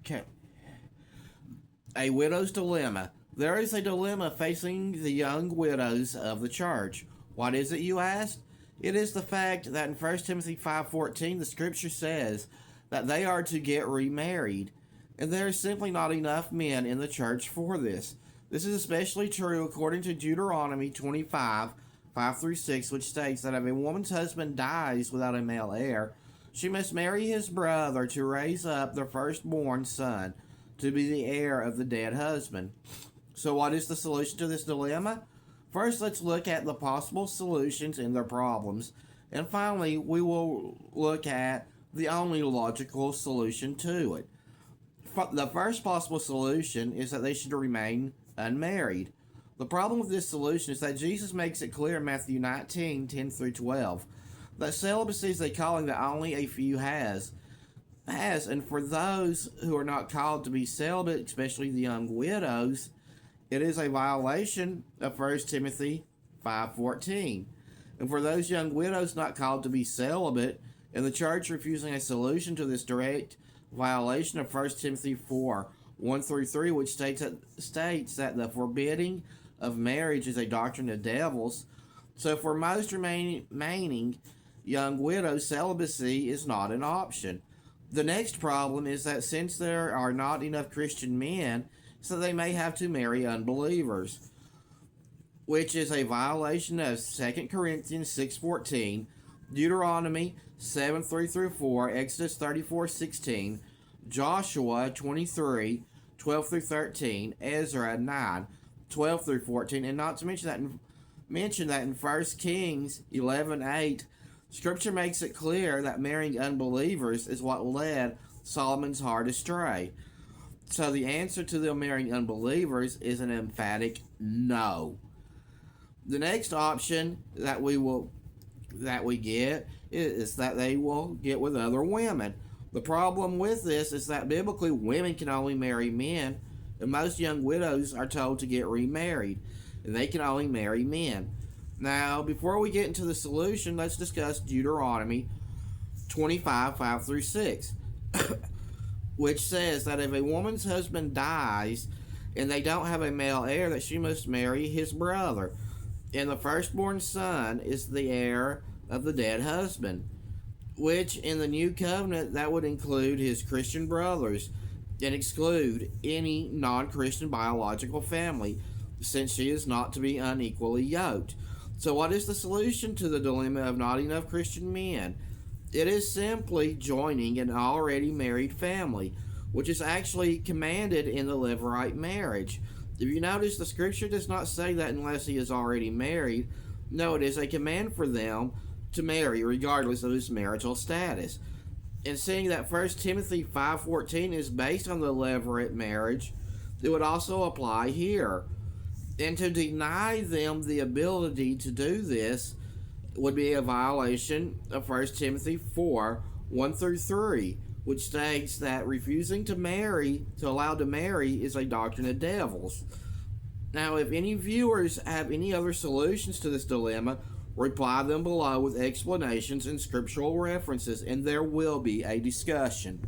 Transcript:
Okay. A widow's dilemma. There is a dilemma facing the young widows of the church. What is it, you ask? It is the fact that in 1 Timothy 5:14 the scripture says that they are to get remarried, and there is simply not enough men in the church for this. This is especially true according to Deuteronomy 25:5-6, which states that if a woman's husband dies without a male heir, she must marry his brother to raise up their firstborn son to be the heir of the dead husband. So what is the solution to this dilemma? First, let's look at the possible solutions and their problems. And finally, we will look at the only logical solution to it. The first possible solution is that they should remain unmarried. The problem with this solution is that Jesus makes it clear in Matthew 19:10-12 that celibacy is a calling that only a few has, and for those who are not called to be celibate, especially the young widows, it is a violation of 1 Timothy 5:14. And for those young widows not called to be celibate, and the church refusing a solution to this direct violation of 1 Timothy 4:1-3, which states that the forbidding of marriage is a doctrine of devils. So for most remaining young widows, celibacy is not an option. The next problem is that since there are not enough Christian men, so they may have to marry unbelievers, which is a violation of 2 Corinthians 6:14, Deuteronomy 7:3-4, Exodus 34:16, Joshua 23:12-13, Ezra 9:12-14, and not to mention that in 1 Kings 11:8, Scripture makes it clear that marrying unbelievers is what led Solomon's heart astray. So the answer to them marrying unbelievers is an emphatic no. The next option that we get is that they will get with other women. The problem with this is that biblically women can only marry men, and most young widows are told to get remarried, and they can only marry men. Now, before we get into the solution, let's discuss Deuteronomy 25:5-6, which says that if a woman's husband dies and they don't have a male heir, that she must marry his brother, and the firstborn son is the heir of the dead husband, which in the new covenant that would include his Christian brothers and exclude any non-Christian biological family, since she is not to be unequally yoked. So what is the solution to the dilemma of not enough Christian men? It is simply joining an already married family, which is actually commanded in the Levirate marriage. If you notice, the scripture does not say that unless he is already married. No, it is a command for them to marry regardless of his marital status. And seeing that 1 Timothy 5:14 is based on the Levirate marriage, it would also apply here. And to deny them the ability to do this would be a violation of 1 Timothy 4:1-3, which states that refusing to allow to marry is a doctrine of devils. Now, if any viewers have any other solutions to this dilemma, reply them below with explanations and scriptural references, and there will be a discussion.